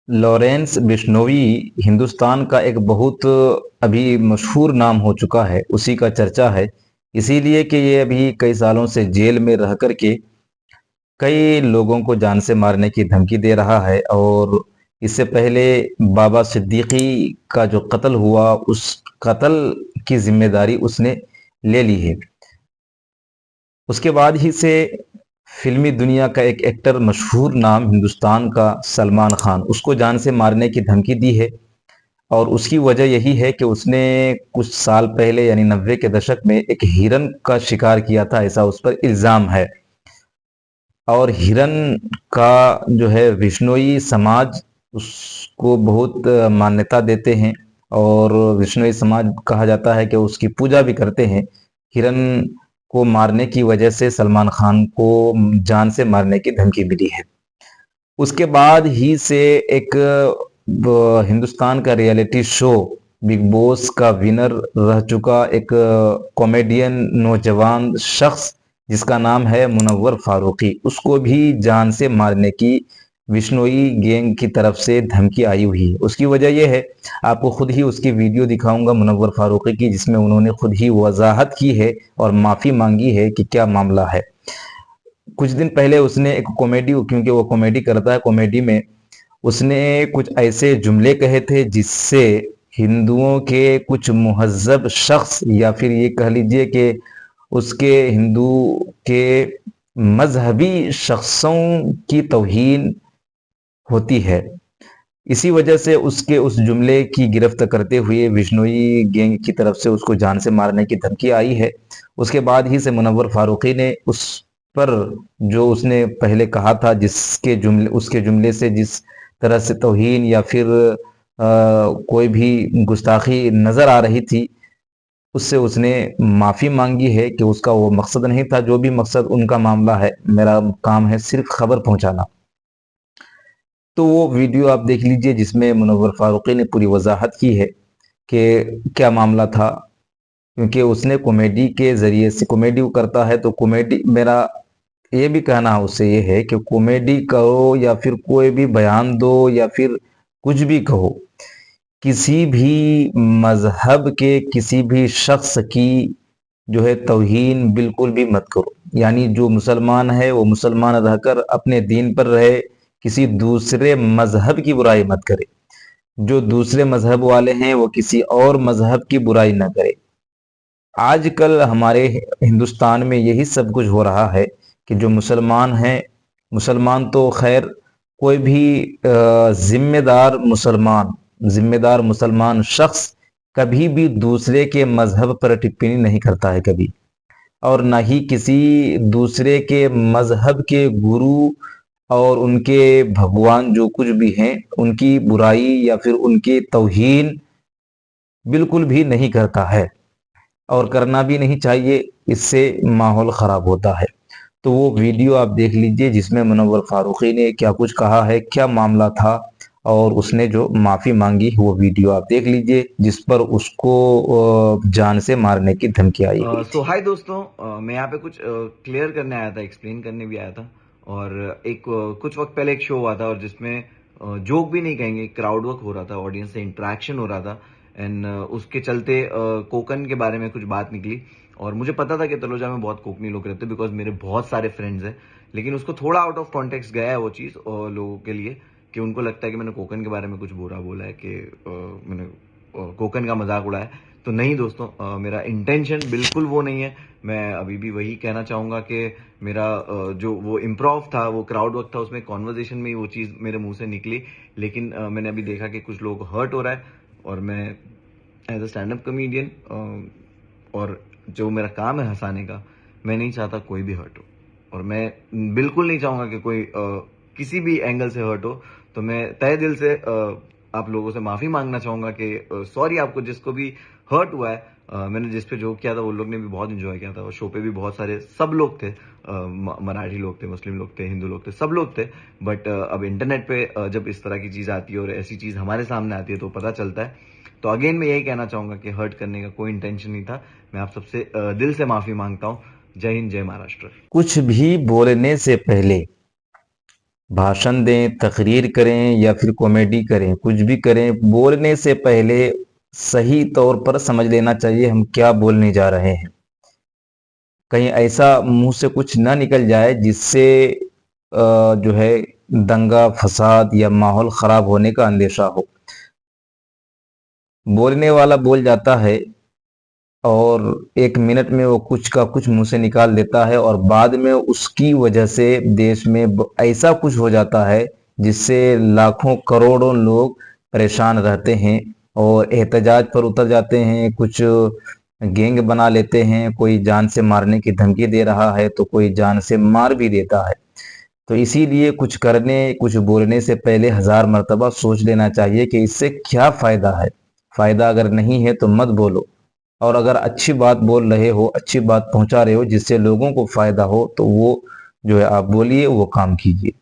Lawrence Bishnoi Hindustan का एक बहुत अभी मशहूर नाम हो चुका है, उसी का चर्चा है। इसीलिए कि ये अभी कई सालों से जेल में रह कर के कई लोगों को जान से मारने की धमकी दे रहा है। और इससे पहले बाबा सिद्दीकी का जो कत्ल हुआ, उस कत्ल की जिम्मेदारी उसने ले ली है। उसके बाद ही से फिल्मी दुनिया का एक एक्टर, मशहूर नाम हिंदुस्तान का, सलमान खान, उसको जान से मारने की धमकी दी है। और उसकी वजह यही है कि उसने कुछ साल पहले यानी 90 के दशक में एक हिरन का शिकार किया था, ऐसा उस पर इल्ज़ाम है। और हिरन का जो है विश्नोई समाज उसको बहुत मान्यता देते हैं। और विश्नोई समाज कहा जाता है कि उसकी पूजा भी करते हैं। हिरन को मारने की वजह से सलमान खान को जान से मारने की धमकी मिली है। उसके बाद ही से एक हिंदुस्तान का रियलिटी शो बिग बॉस का विनर रह चुका एक कॉमेडियन नौजवान शख्स, जिसका नाम है मुनव्वर फारूकी, उसको भी जान से मारने की विश्नोई गैंग की तरफ से धमकी आई हुई है। उसकी वजह यह है, आपको खुद ही उसकी वीडियो दिखाऊंगा मुनव्वर फारूकी की, जिसमें उन्होंने खुद ही वजाहत की है और माफ़ी मांगी है कि क्या मामला है। कुछ दिन पहले उसने एक कॉमेडी, क्योंकि वो कॉमेडी करता है, कॉमेडी में उसने कुछ ऐसे जुमले कहे थे जिससे हिंदुओं के कुछ मुहज़्ज़ब शख्स, या फिर ये कह लीजिए कि उसके हिंदू के मजहबी शख्सों की तौहीन होती है। इसी वजह से उसके उस जुमले की गिरफ्त करते हुए विश्नोई गैंग की तरफ से उसको जान से मारने की धमकी आई है। उसके बाद ही से मुनव्वर फारूकी ने उस पर, जो उसने पहले कहा था, जिसके जुमले, उसके जुमले से जिस तरह से तौहीन या फिर कोई भी गुस्ताखी नज़र आ रही थी, उससे उसने माफ़ी मांगी है कि उसका वो मकसद नहीं था। जो भी मकसद उनका मामला है, मेरा काम है सिर्फ खबर पहुंचाना। तो वो वीडियो आप देख लीजिए, जिसमें मुनव्वर फारूकी ने पूरी वजाहत की है कि क्या मामला था। क्योंकि उसने कॉमेडी के ज़रिए से, कॉमेडी वो करता है, तो कॉमेडी, मेरा ये भी कहना है उससे ये है कि कॉमेडी करो या फिर कोई भी बयान दो या फिर कुछ भी कहो, किसी भी मज़हब के किसी भी शख्स की जो है तौहीन बिल्कुल भी मत करो। यानी जो मुसलमान है वो मुसलमान रहकर अपने दीन पर रहे, किसी दूसरे मज़हब की बुराई मत करे। जो दूसरे मज़हब वाले हैं वो किसी और मज़हब की बुराई ना करे। आजकल हमारे हिंदुस्तान में यही सब कुछ हो रहा है कि जो मुसलमान हैं, मुसलमान तो खैर, कोई भी जिम्मेदार मुसलमान शख्स कभी भी दूसरे के मजहब पर टिप्पणी नहीं करता है कभी। और ना ही किसी दूसरे के मजहब के गुरु और उनके भगवान जो कुछ भी हैं, उनकी बुराई या फिर उनकी तौहीन बिल्कुल भी नहीं करता है, और करना भी नहीं चाहिए। इससे माहौल ख़राब होता है। तो वो वीडियो आप देख लीजिए, जिसमें मुनव्वर फारूकी ने क्या कुछ कहा है, क्या मामला था, और उसने जो माफ़ी मांगी, वो वीडियो आप देख लीजिए, जिस पर उसको जान से मारने की धमकी आई हुई सो थी। हाय दोस्तों, मैं यहाँ पे कुछ क्लियर करने आया था, एक्सप्लेन करने भी आया था। और एक कुछ वक्त पहले एक शो हुआ था और जिसमें जोक भी नहीं कहेंगे, क्राउड वर्क हो रहा था, ऑडियंस से इंटरेक्शन हो रहा था। एंड उसके चलते कोकन के बारे में कुछ बात निकली। और मुझे पता था कि तलोजा में बहुत कोकनी लोग रहते हैं, बिकॉज मेरे बहुत सारे फ्रेंड्स हैं। लेकिन उसको थोड़ा आउट ऑफ कॉन्टेक्स्ट गया है वो चीज़ लोगों के लिए, कि उनको लगता है कि मैंने कोकन के बारे में कुछ बुरा बोला है, कि मैंने कोकन का मजाक उड़ाया। तो नहीं दोस्तों, मेरा इंटेंशन बिल्कुल वो नहीं है। मैं अभी भी वही कहना चाहूंगा कि मेरा जो वो इम्प्रोव था, वो क्राउड वर्क था, उसमें कॉन्वर्जेशन में ही वो चीज़ मेरे मुंह से निकली। लेकिन मैंने अभी देखा कि कुछ लोग हर्ट हो रहा है। और मैं as a stand up comedian, और जो मेरा काम है हंसाने का, मैं नहीं चाहता कोई भी हर्ट हो। और मैं बिल्कुल नहीं चाहूंगा कि कोई किसी भी एंगल से हर्ट हो। तो मैं तहे दिल से आप लोगों से माफी मांगना चाहूंगा कि सॉरी आपको जिसको भी हर्ट हुआ है। मैंने जिस पे जोक किया था वो लोग ने भी बहुत इंजॉय किया था, और शो पे भी बहुत सारे सब लोग थे, मराठी लोग थे, मुस्लिम लोग थे, हिंदू लोग थे, सब लोग थे। बट अब इंटरनेट पे जब इस तरह की चीज आती है और ऐसी चीज हमारे सामने आती है तो पता चलता है। तो अगेन मैं यही कहना चाहूंगा कि हर्ट करने का कोई इंटेंशन नहीं था। मैं आप सबसे दिल से माफी मांगता हूँ। जय हिंद, जय महाराष्ट्र। कुछ भी बोलने से पहले भाषण दें, तकरीर करें या फिर कॉमेडी करें, कुछ भी करें, बोलने से पहले सही तौर पर समझ लेना चाहिए हम क्या बोलने जा रहे हैं। कहीं ऐसा मुंह से कुछ ना निकल जाए जिससे जो है दंगा फसाद या माहौल खराब होने का अंदेशा हो। बोलने वाला बोल जाता है और 1 मिनट में वो कुछ का कुछ मुंह से निकाल देता है और बाद में उसकी वजह से देश में ऐसा कुछ हो जाता है जिससे लाखों करोड़ों लोग परेशान रहते हैं और एहतजाज पर उतर जाते हैं। कुछ गैंग बना लेते हैं, कोई जान से मारने की धमकी दे रहा है तो कोई जान से मार भी देता है। तो इसीलिए कुछ करने कुछ बोलने से पहले हजार मर्तबा सोच लेना चाहिए कि इससे क्या फायदा है। फायदा अगर नहीं है तो मत बोलो, और अगर अच्छी बात बोल रहे हो, अच्छी बात पहुंचा रहे हो जिससे लोगों को फायदा हो, तो वो जो है आप बोलिए, वो काम कीजिए।